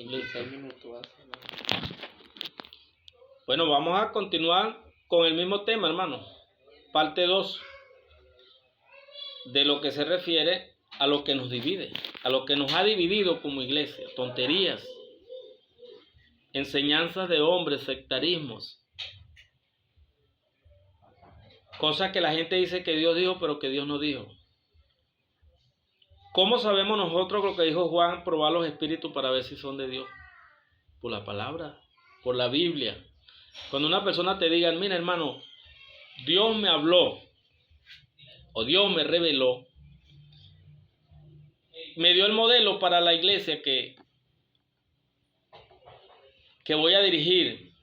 26 minutos hace, ¿no? Bueno, vamos a continuar con el mismo tema, hermano. Parte 2 de lo que se refiere a lo que nos divide, a lo que nos ha dividido como iglesia. Tonterías, enseñanzas de hombres, sectarismos. Cosas que la gente dice que Dios dijo, pero que Dios no dijo. ¿Cómo sabemos nosotros lo que dijo Juan? Probar los espíritus para ver si son de Dios. Por la palabra, por la Biblia. Cuando una persona te diga, mira hermano, Dios me habló o Dios me reveló, me dio el modelo para la iglesia que voy a dirigir.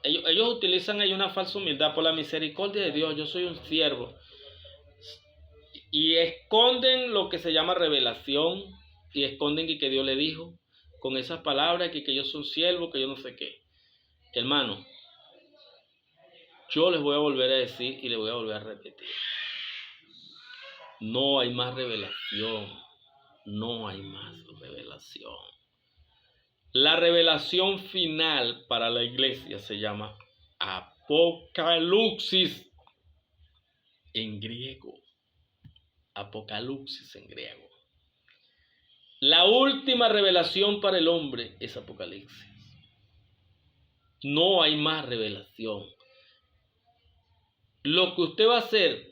Ellos utilizan ahí una falsa humildad. Por la misericordia de Dios, yo soy un siervo. Y esconden lo que se llama revelación, y esconden que Dios le dijo con esas palabras, que yo soy un siervo, que yo no sé qué. Hermano, yo les voy a volver a decir y les voy a volver a repetir. No hay más revelación. No hay más revelación. La revelación final para la iglesia se llama Apocalipsis en griego. Apocalipsis en griego. La última revelación para el hombre es Apocalipsis. No hay más revelación. Lo que usted va a hacer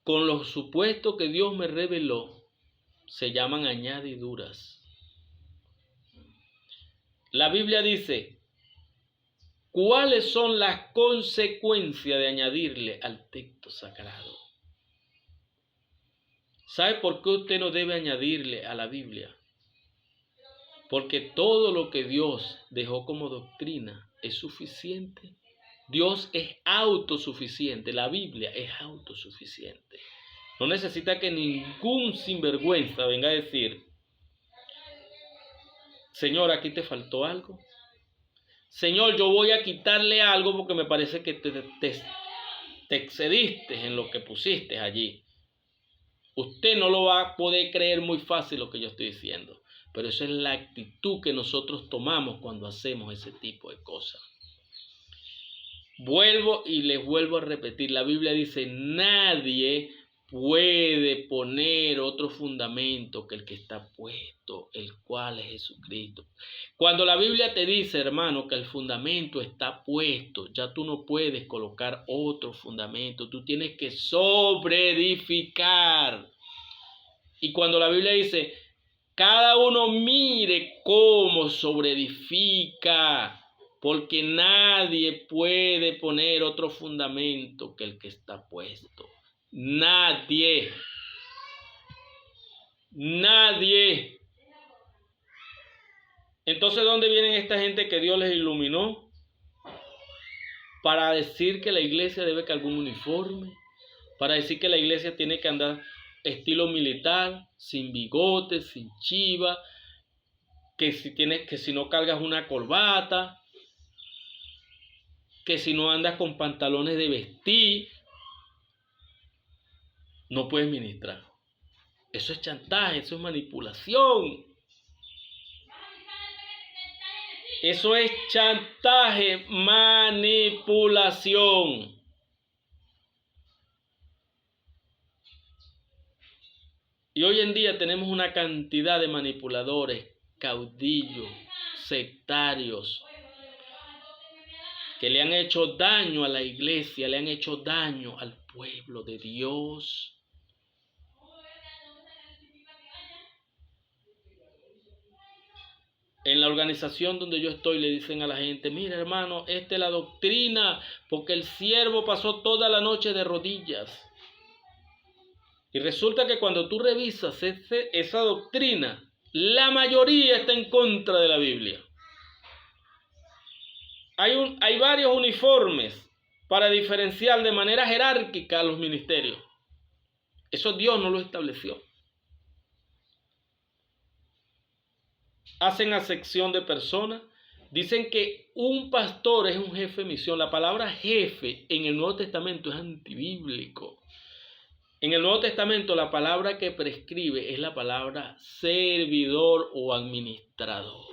con los supuestos que Dios me reveló se llaman añadiduras. La Biblia dice, ¿cuáles son las consecuencias de añadirle al texto sagrado? ¿Sabe por qué usted no debe añadirle a la Biblia? Porque todo lo que Dios dejó como doctrina es suficiente. Dios es autosuficiente. La Biblia es autosuficiente. No necesita que ningún sinvergüenza venga a decir, Señor, aquí te faltó algo. Señor, yo voy a quitarle algo porque me parece que te excediste en lo que pusiste allí. Usted no lo va a poder creer muy fácil lo que yo estoy diciendo. Pero esa es la actitud que nosotros tomamos cuando hacemos ese tipo de cosas. Vuelvo y les vuelvo a repetir. La Biblia dice, nadie puede poner otro fundamento que el que está puesto, el cual es Jesucristo. Cuando la Biblia te dice, hermano, que el fundamento está puesto, ya tú no puedes colocar otro fundamento. Tú tienes que sobreedificar. Y cuando la Biblia dice, cada uno mire cómo sobreedifica, porque nadie puede poner otro fundamento que el que está puesto. Nadie. Nadie. Entonces, ¿dónde vienen esta gente que Dios les iluminó? Para decir que la iglesia debe cargar un uniforme, para decir que la iglesia tiene que andar estilo militar, sin bigote, sin chiva, que si no cargas una corbata, que si no andas con pantalones de vestir, no puedes ministrar. Eso es chantaje, eso es manipulación. Eso es chantaje, manipulación. Y hoy en día tenemos una cantidad de manipuladores, caudillos, sectarios, que le han hecho daño a la iglesia, le han hecho daño al pueblo de Dios. En la organización donde yo estoy le dicen a la gente, mira hermano, esta es la doctrina, porque el siervo pasó toda la noche de rodillas. Y resulta que cuando tú revisas esa doctrina, la mayoría está en contra de la Biblia. Hay varios uniformes para diferenciar de manera jerárquica a los ministerios. Eso Dios no lo estableció. Hacen acepción de personas. Dicen que un pastor es un jefe de misión. La palabra jefe en el Nuevo Testamento es antibíblico. En el Nuevo Testamento la palabra que prescribe es la palabra servidor o administrador.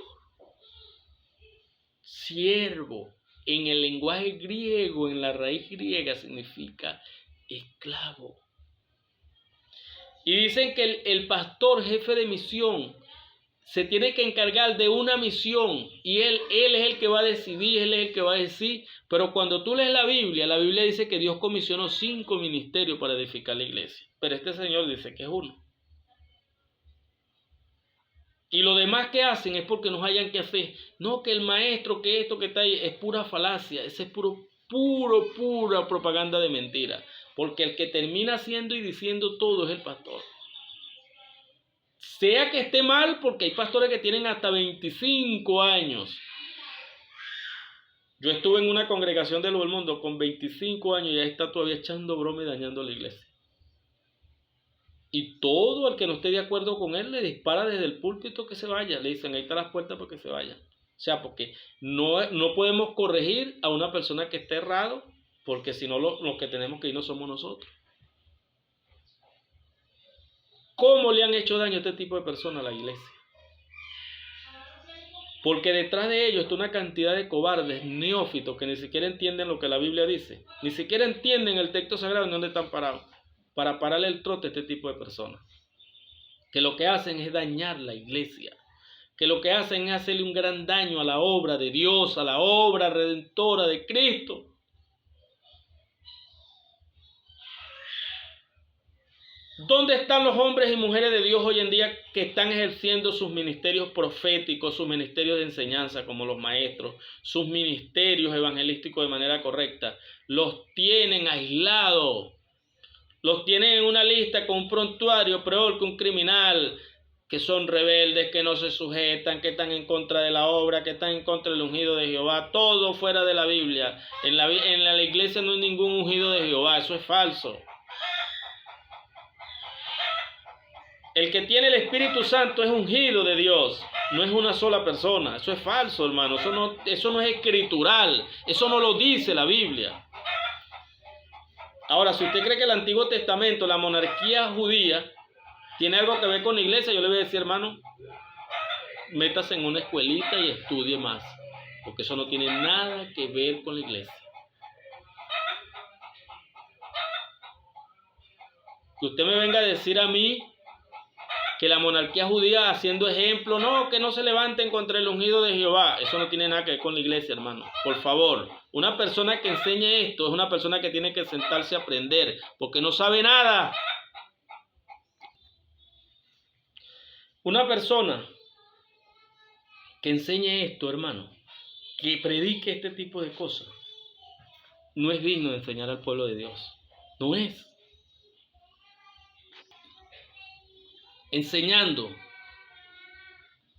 Siervo, en el lenguaje griego, en la raíz griega, significa esclavo. Y dicen que el pastor jefe de misión se tiene que encargar de una misión y él es el que va a decidir, él es el que va a decir. Pero cuando tú lees la Biblia dice que Dios comisionó 5 ministerios para edificar la iglesia. Pero este señor dice que es uno. Y lo demás que hacen es porque nos hayan que hacer. No, que el maestro, que esto, que está ahí, es pura falacia. Ese es pura propaganda de mentira. Porque el que termina haciendo y diciendo todo es el pastor. Sea que esté mal, porque hay pastores que tienen hasta 25 años. Yo estuve en una congregación de Luz del Mundo con 25 años y ya está todavía echando broma y dañando la iglesia. Y todo el que no esté de acuerdo con él le dispara desde el púlpito que se vaya. Le dicen, ahí están las puertas para que se vaya. O sea, porque no podemos corregir a una persona que esté errado, porque si no los que tenemos que ir no somos nosotros. ¿Cómo le han hecho daño a este tipo de personas a la iglesia? Porque detrás de ellos está una cantidad de cobardes, neófitos, que ni siquiera entienden lo que la Biblia dice. Ni siquiera entienden el texto sagrado en donde están parados. Para pararle el trote a este tipo de personas. Que lo que hacen es dañar la iglesia. Que lo que hacen es hacerle un gran daño a la obra de Dios, a la obra redentora de Cristo. ¿Dónde están los hombres y mujeres de Dios hoy en día que están ejerciendo sus ministerios proféticos, sus ministerios de enseñanza como los maestros, sus ministerios evangelísticos de manera correcta? Los tienen aislados. Los tienen en una lista con un prontuario peor que un criminal, que son rebeldes, que no se sujetan, que están en contra de la obra, que están en contra del ungido de Jehová. Todo fuera de la Biblia. En la iglesia no hay ningún ungido de Jehová. Eso es falso. El que tiene el Espíritu Santo es ungido de Dios. No es una sola persona. Eso es falso, hermano. Eso no es escritural. Eso no lo dice la Biblia. Ahora, si usted cree que el Antiguo Testamento, la monarquía judía, tiene algo que ver con la iglesia, yo le voy a decir, hermano, métase en una escuelita y estudie más, porque eso no tiene nada que ver con la iglesia. Que usted me venga a decir a mí que la monarquía judía haciendo ejemplo, no, que no se levanten contra el ungido de Jehová. Eso no tiene nada que ver con la iglesia, hermano. Por favor, una persona que enseñe esto es una persona que tiene que sentarse a aprender, porque no sabe nada. Una persona que enseñe esto, hermano, que predique este tipo de cosas, no es digno de enseñar al pueblo de Dios. No es. Enseñando,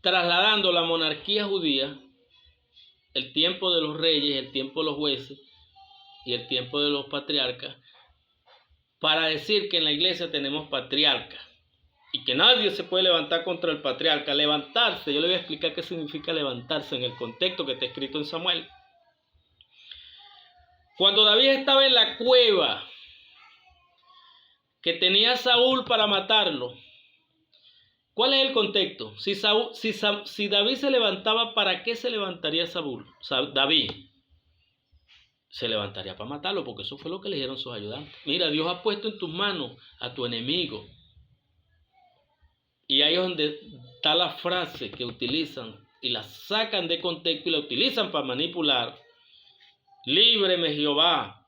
trasladando la monarquía judía, el tiempo de los reyes, el tiempo de los jueces y el tiempo de los patriarcas, para decir que en la iglesia tenemos patriarcas y que nadie se puede levantar contra el patriarca. Levantarse, yo le voy a explicar qué significa levantarse en el contexto que está escrito en Samuel. Cuando David estaba en la cueva que tenía Saúl para matarlo, ¿cuál es el contexto? Si David se levantaba, ¿para qué se levantaría David? Se levantaría para matarlo, porque eso fue lo que le dijeron sus ayudantes. Mira, Dios ha puesto en tus manos a tu enemigo. Y ahí es donde está la frase que utilizan y la sacan de contexto y la utilizan para manipular. Líbreme, Jehová,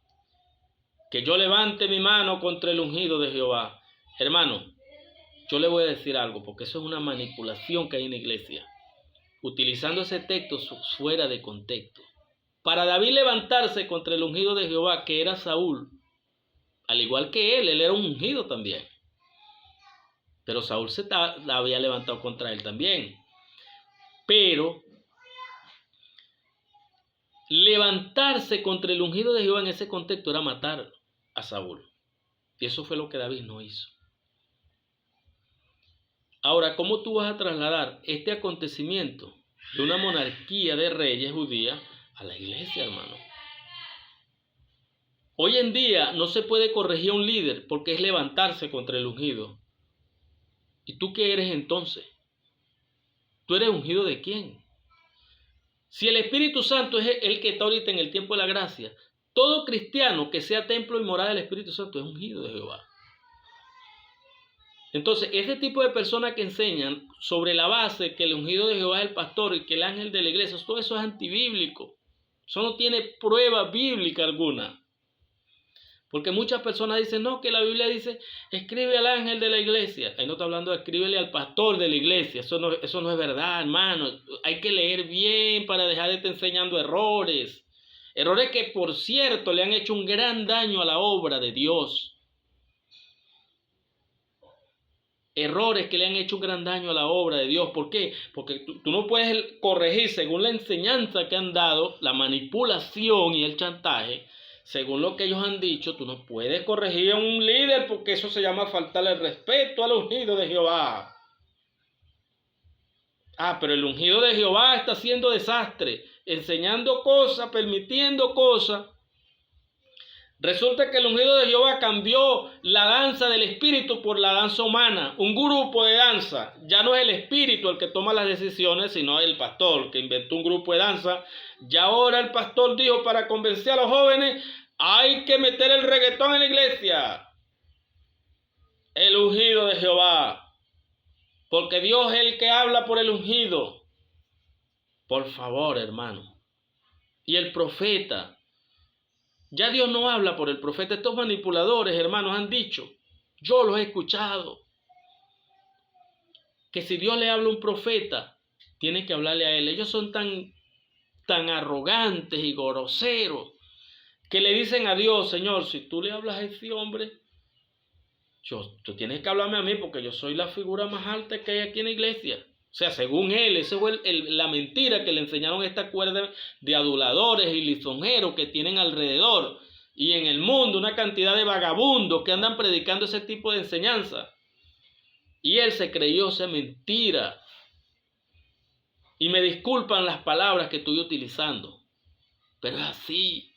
que yo levante mi mano contra el ungido de Jehová. Hermano, yo le voy a decir algo, porque eso es una manipulación que hay en la iglesia, utilizando ese texto fuera de contexto. Para David levantarse contra el ungido de Jehová, que era Saúl, al igual que él era un ungido también. Pero Saúl la había levantado contra él también. Pero levantarse contra el ungido de Jehová en ese contexto era matar a Saúl. Y eso fue lo que David no hizo. Ahora, ¿cómo tú vas a trasladar este acontecimiento de una monarquía de reyes judía a la iglesia, hermano? Hoy en día no se puede corregir a un líder porque es levantarse contra el ungido. ¿Y tú qué eres entonces? ¿Tú eres ungido de quién? Si el Espíritu Santo es el que está ahorita en el tiempo de la gracia, todo cristiano que sea templo y morada del Espíritu Santo es ungido de Jehová. Entonces, ese tipo de personas que enseñan sobre la base que el ungido de Jehová es el pastor y que el ángel de la iglesia, todo eso es antibíblico. Eso no tiene prueba bíblica alguna. Porque muchas personas dicen, no, que la Biblia dice, escribe al ángel de la iglesia. Ahí no está hablando de escríbele al pastor de la iglesia. Eso no es verdad, hermano. Hay que leer bien para dejar de estar enseñando errores. Errores que, por cierto, le han hecho un gran daño a la obra de Dios. Errores que le han hecho un gran daño a la obra de Dios. ¿Por qué? Porque tú no puedes corregir según la enseñanza que han dado, la manipulación y el chantaje. Según lo que ellos han dicho, tú no puedes corregir a un líder porque eso se llama faltarle el respeto al ungido de Jehová. Pero el ungido de Jehová está haciendo desastre, enseñando cosas, permitiendo cosas. Resulta que el ungido de Jehová cambió la danza del espíritu por la danza humana, un grupo de danza. Ya no es el espíritu el que toma las decisiones, sino el pastor que inventó un grupo de danza. Y ahora el pastor dijo, para convencer a los jóvenes, hay que meter el reggaetón en la iglesia. El ungido de Jehová. Porque Dios es el que habla por el ungido. Por favor, hermano. Y el profeta. Ya Dios no habla por el profeta. Estos manipuladores, hermanos, han dicho, yo los he escuchado, que si Dios le habla a un profeta, tiene que hablarle a él. Ellos son tan arrogantes y groseros que le dicen a Dios, Señor, si tú le hablas a ese hombre, tú tienes que hablarme a mí porque yo soy la figura más alta que hay aquí en la iglesia. O sea, según él, esa fue la mentira que le enseñaron esta cuerda de aduladores y lisonjeros que tienen alrededor. Y en el mundo una cantidad de vagabundos que andan predicando ese tipo de enseñanza. Y él se creyó esa mentira. Y me disculpan las palabras que estoy utilizando. Pero es así.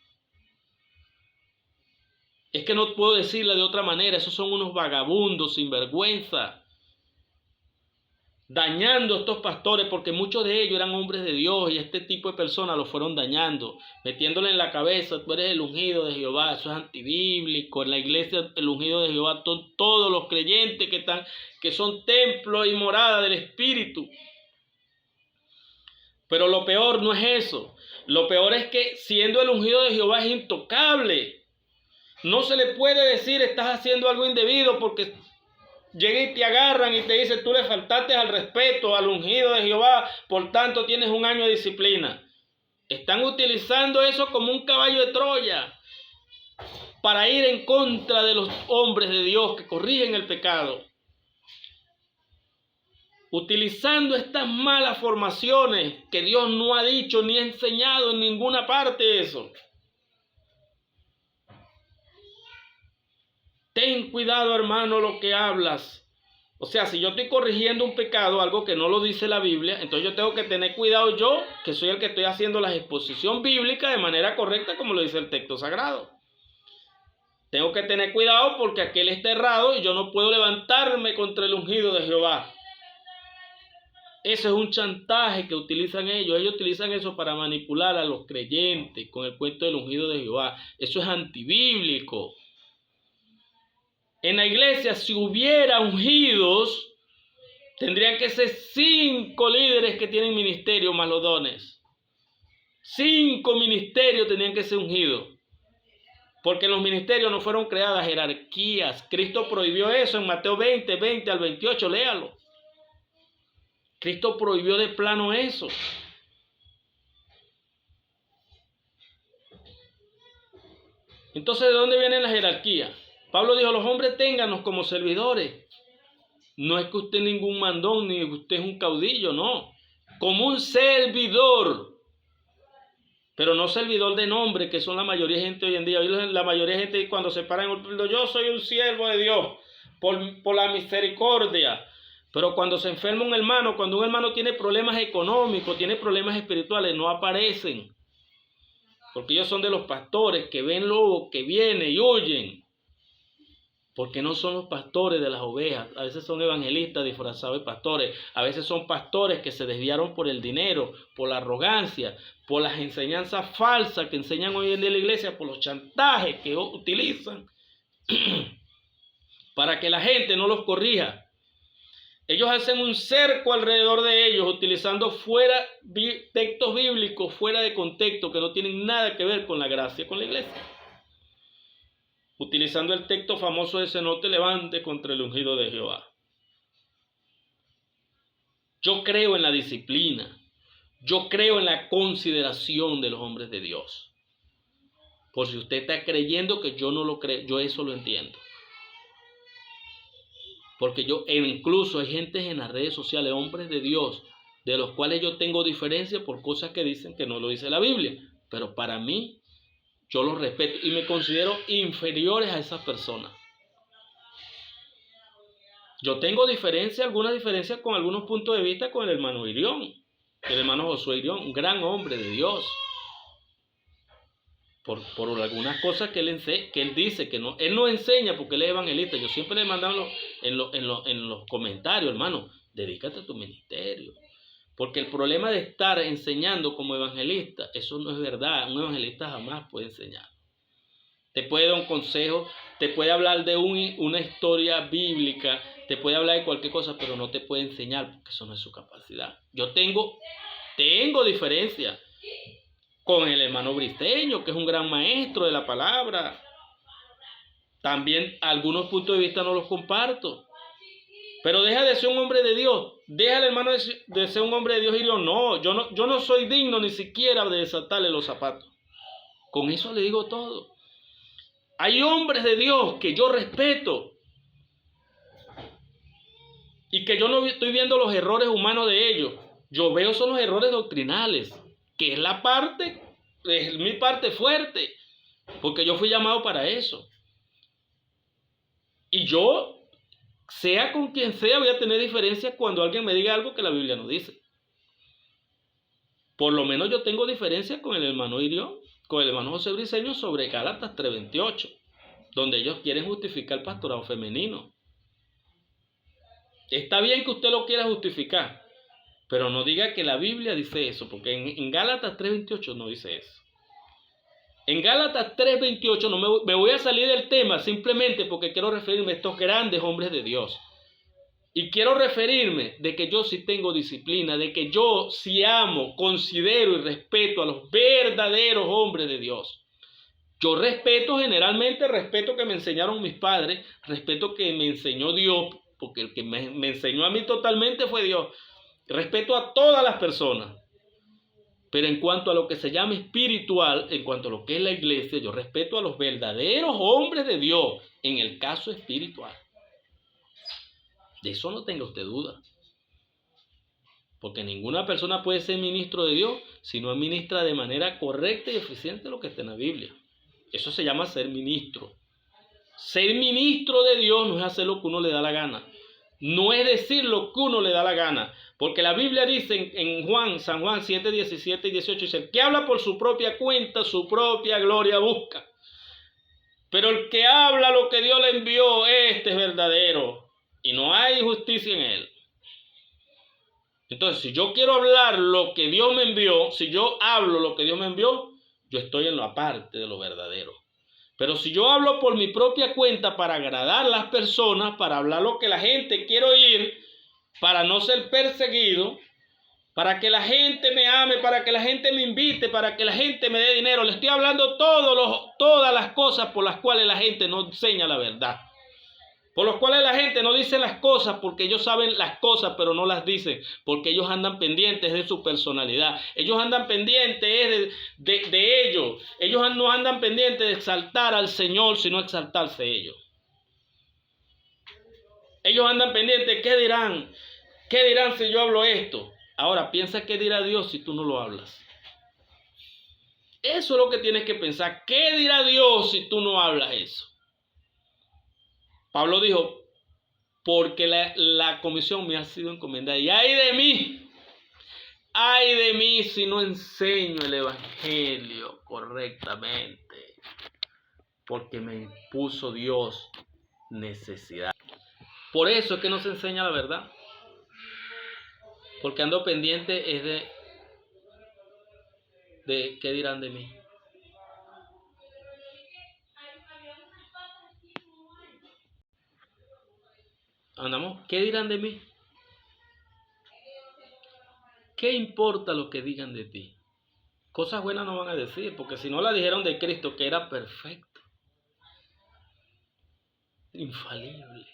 Es que no puedo decirla de otra manera. Esos son unos vagabundos sin vergüenza. Dañando a estos pastores, porque muchos de ellos eran hombres de Dios y este tipo de personas los fueron dañando, metiéndole en la cabeza, tú eres el ungido de Jehová. Eso es antibíblico. En la iglesia el ungido de Jehová son todos los creyentes que son templo y morada del Espíritu. Pero lo peor no es eso. Lo peor es que siendo el ungido de Jehová es intocable. No se le puede decir estás haciendo algo indebido porque llega y te agarran y te dicen tú le faltaste al respeto al ungido de Jehová, por tanto tienes un año de disciplina. Están utilizando eso como un caballo de Troya para ir en contra de los hombres de Dios que corrigen el pecado. Utilizando estas malas formaciones que Dios no ha dicho ni ha enseñado en ninguna parte eso. Ten cuidado, hermano, lo que hablas. O sea, si yo estoy corrigiendo un pecado, algo que no lo dice la Biblia, entonces yo tengo que tener cuidado yo, que soy el que estoy haciendo la exposición bíblica de manera correcta, como lo dice el texto sagrado. Tengo que tener cuidado porque aquel está errado y yo no puedo levantarme contra el ungido de Jehová. Eso es un chantaje que utilizan ellos. Ellos utilizan eso para manipular a los creyentes con el cuento del ungido de Jehová. Eso es antibíblico. En la iglesia, si hubiera ungidos, tendrían que ser 5 líderes que tienen ministerio más los dones. 5 ministerios tendrían que ser ungidos. Porque en los ministerios no fueron creadas jerarquías. Cristo prohibió eso en Mateo 20, 20 al 28, léalo. Cristo prohibió de plano eso. Entonces, ¿de dónde viene la jerarquía? Pablo dijo, los hombres ténganos como servidores. No es que usted es ningún mandón, ni usted es un caudillo, no. Como un servidor. Pero no servidor de nombre, que son la mayoría de gente hoy en día. Hoy la mayoría de gente cuando se paran, yo soy un siervo de Dios, por la misericordia. Pero cuando se enferma un hermano, cuando un hermano tiene problemas económicos, tiene problemas espirituales, no aparecen. Porque ellos son de los pastores que ven lobo que viene y huyen. Porque no son los pastores de las ovejas. A veces son evangelistas disfrazados de pastores. A veces son pastores que se desviaron por el dinero, por la arrogancia, por las enseñanzas falsas que enseñan hoy en día en la iglesia, por los chantajes que utilizan para que la gente no los corrija. Ellos hacen un cerco alrededor de ellos, utilizando textos bíblicos fuera de contexto, que no tienen nada que ver con la gracia, con la iglesia. Utilizando el texto famoso de no te levantes contra el ungido de Jehová. Yo creo en la disciplina. Yo creo en la consideración de los hombres de Dios. Por si usted está creyendo que yo no lo creo, yo eso lo entiendo. Porque incluso hay gente en las redes sociales, hombres de Dios, de los cuales yo tengo diferencia por cosas que dicen que no lo dice la Biblia. Pero para mí, yo los respeto y me considero inferiores a esas personas. Yo tengo algunas diferencias con algunos puntos de vista con el hermano Irión, el hermano Josué Irión, un gran hombre de Dios. Por algunas cosas que él dice que no, él no enseña porque él es evangelista. Yo siempre le mandaba en los comentarios, hermano, dedícate a tu ministerio. Porque el problema de estar enseñando como evangelista, eso no es verdad. Un evangelista jamás puede enseñar. Te puede dar un consejo, te puede hablar de una historia bíblica, te puede hablar de cualquier cosa, pero no te puede enseñar porque eso no es su capacidad. Yo tengo diferencia con el hermano Briceño, que es un gran maestro de la palabra. También algunos puntos de vista no los comparto. Pero deja de ser un hombre de Dios. Deja al hermano de ser un hombre de Dios y Dios. No, yo no soy digno ni siquiera de desatarle los zapatos. Con eso le digo todo. Hay hombres de Dios que yo respeto. Y que yo no estoy viendo los errores humanos de ellos. Yo veo son los errores doctrinales. Que es mi parte fuerte, porque yo fui llamado para eso. Y yo, sea con quien sea, voy a tener diferencias cuando alguien me diga algo que la Biblia no dice. Por lo menos yo tengo diferencias con el hermano Irión, con el hermano José Briceño sobre Gálatas 3:28, donde ellos quieren justificar el pastorado femenino. Está bien que usted lo quiera justificar, pero no diga que la Biblia dice eso, porque en Gálatas 3:28 no dice eso. En Gálatas 3:28 no me voy a salir del tema simplemente porque quiero referirme a estos grandes hombres de Dios. Y quiero referirme de que yo sí tengo disciplina, de que yo sí amo, considero y respeto a los verdaderos hombres de Dios. Yo generalmente respeto que me enseñaron mis padres, respeto que me enseñó Dios, porque el que me enseñó a mí totalmente fue Dios. Respeto a todas las personas, pero en cuanto a lo que se llama espiritual, en cuanto a lo que es la iglesia, yo respeto a los verdaderos hombres de Dios en el caso espiritual. De eso no tenga usted duda. Porque ninguna persona puede ser ministro de Dios si no administra de manera correcta y eficiente lo que está en la Biblia. Eso se llama ser ministro. Ser ministro de Dios no es hacer lo que uno le da la gana. No es decir lo que uno le da la gana. Porque la Biblia dice en San Juan 7, 17 y 18, dice, el que habla por su propia cuenta, su propia gloria busca. Pero el que habla lo que Dios le envió, este es verdadero. Y no hay justicia en él. Entonces, si yo quiero hablar lo que Dios me envió, si yo hablo lo que Dios me envió, yo estoy en la parte de lo verdadero. Pero si yo hablo por mi propia cuenta para agradar a las personas, para hablar lo que la gente quiere oír, para no ser perseguido, para que la gente me ame, para que la gente me invite, para que la gente me dé dinero, le estoy hablando todas las cosas por las cuales la gente no enseña la verdad. Por los cuales la gente no dice las cosas porque ellos saben las cosas pero no las dicen, porque ellos andan pendientes de su personalidad, ellos andan pendientes de ellos, ellos no andan pendientes de exaltar al Señor sino exaltarse ellos. Ellos andan pendientes, ¿qué dirán? ¿Qué dirán si yo hablo esto? Ahora piensa qué dirá Dios si tú no lo hablas. Eso es lo que tienes que pensar, ¿qué dirá Dios si tú no hablas eso? Pablo dijo, porque la comisión me ha sido encomendada. Y ay de mí, Ay de mí si no enseño el evangelio correctamente, porque me impuso Dios necesidad. Por eso es que no se enseña la verdad, porque ando pendiente es de qué dirán de mí. Andamos, ¿qué dirán de mí? ¿Qué importa lo que digan de ti? Cosas buenas no van a decir, porque si no la dijeron de Cristo, que era perfecto, infalible.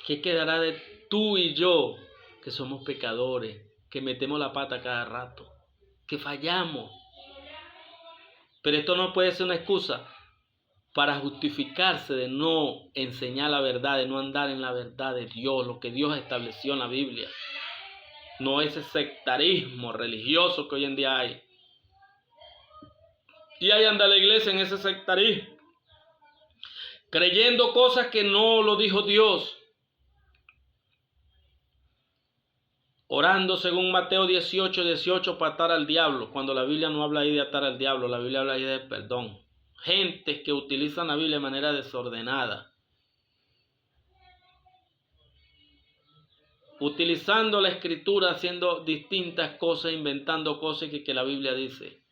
¿Qué quedará de tú y yo, que somos pecadores, que metemos la pata cada rato, que fallamos? Pero esto no puede ser una excusa para justificarse de no enseñar la verdad, de no andar en la verdad de Dios, lo que Dios estableció en la Biblia. No ese sectarismo religioso que hoy en día hay. Y ahí anda la iglesia en ese sectarismo, creyendo cosas que no lo dijo Dios. Orando según Mateo 18 para atar al diablo, cuando la Biblia no habla ahí de atar al diablo, la Biblia habla ahí de perdón. Gentes que utilizan la Biblia de manera desordenada, utilizando la escritura, haciendo distintas cosas, inventando cosas que la Biblia dice.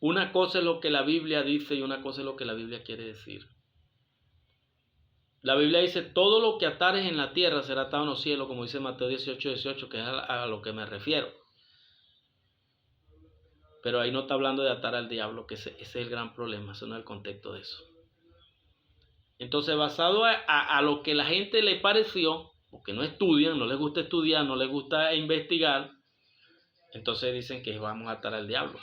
Una cosa es lo que la Biblia dice y una cosa es lo que la Biblia quiere decir. La Biblia dice, todo lo que atares en la tierra será atado en los cielos, como dice Mateo 18, que es a lo que me refiero. Pero ahí no está hablando de atar al diablo, que ese es el gran problema, eso no es el contexto de eso. Entonces, basado a lo que la gente le pareció, porque no estudian, no les gusta estudiar, no les gusta investigar, entonces dicen que vamos a atar al diablo.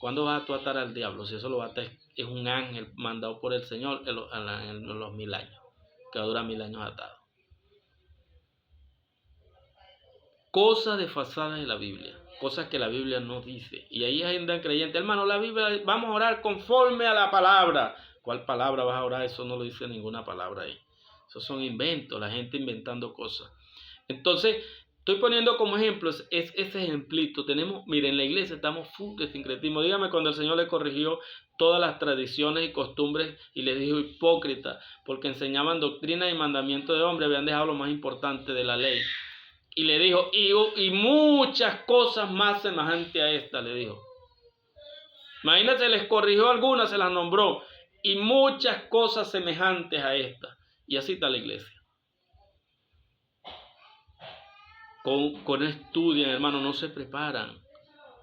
¿Cuándo vas a atar al diablo? Si eso lo va a atar, es un ángel mandado por el Señor en los 1000 años, que dura 1000 años atado. Cosas desfasadas de la Biblia, cosas que la Biblia no dice. Y ahí andan creyentes, hermano, la Biblia, vamos a orar conforme a la palabra. ¿Cuál palabra vas a orar? Eso no lo dice ninguna palabra ahí. Esos son inventos, la gente inventando cosas. Entonces, estoy poniendo como ejemplo ese ejemplito. Miren, en la iglesia estamos full de sincretismo. Dígame cuando el Señor le corrigió todas las tradiciones y costumbres y les dijo hipócrita, porque enseñaban doctrina y mandamiento de hombre, habían dejado lo más importante de la ley. Y le dijo, y muchas cosas más semejantes a esta, le dijo. Imagínate, les corrigió algunas, se las nombró, y muchas cosas semejantes a esta. Y así está la iglesia. Con estudian, hermano, no se preparan,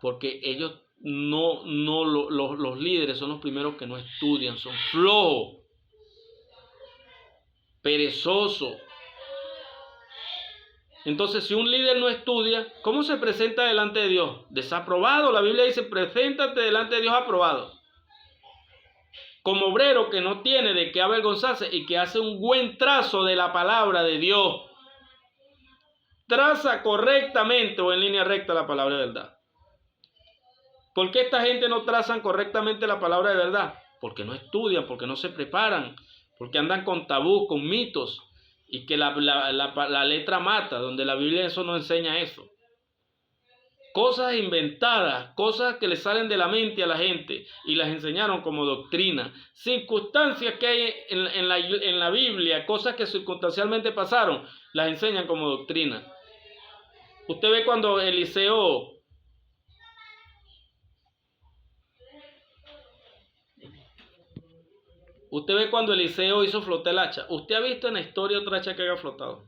porque ellos los líderes son los primeros que no estudian, son flojos, perezosos. Entonces, si un líder no estudia, ¿cómo se presenta delante de Dios? Desaprobado. La Biblia dice, preséntate delante de Dios aprobado. Como obrero que no tiene de qué avergonzarse y que hace un buen trazo de la palabra de Dios. Traza correctamente o en línea recta la palabra de verdad. ¿Por qué esta gente no trazan correctamente la palabra de verdad? Porque no estudian, porque no se preparan, porque andan con tabú, con mitos. Y que la letra mata, donde la Biblia eso no enseña eso. Cosas inventadas, cosas que le salen de la mente a la gente y las enseñaron como doctrina. Circunstancias que hay en la Biblia, cosas que circunstancialmente pasaron, las enseñan como doctrina. Usted ve cuando Eliseo hizo flotar el hacha. ¿Usted ha visto en la historia otra hacha que haya flotado?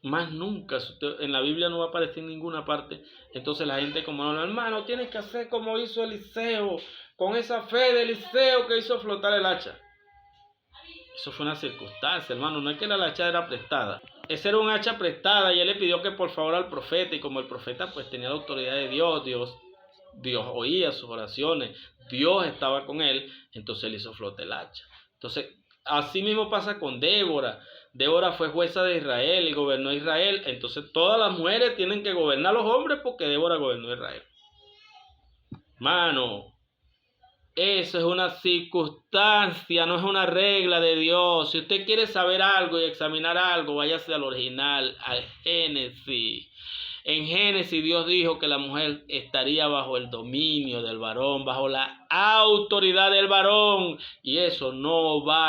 Más nunca. En la Biblia no va a aparecer en ninguna parte. Entonces la gente como no, hermano, tienes que hacer como hizo Eliseo, con esa fe de Eliseo que hizo flotar el hacha. Eso fue una circunstancia, hermano. No es que la hacha era prestada. Esa era un hacha prestada y él le pidió que por favor al profeta, y como el profeta pues tenía la autoridad de Dios oía sus oraciones, Dios estaba con él, entonces él hizo flotar el hacha. Entonces, así mismo pasa con Débora. Débora fue jueza de Israel y gobernó Israel. Entonces todas las mujeres tienen que gobernar a los hombres porque Débora gobernó Israel. Mano, Eso es una circunstancia, no es una regla de Dios. Si usted quiere saber algo y examinar algo, váyase al original, al Génesis. En Génesis Dios dijo que la mujer estaría bajo el dominio del varón, bajo la autoridad del varón, y eso no va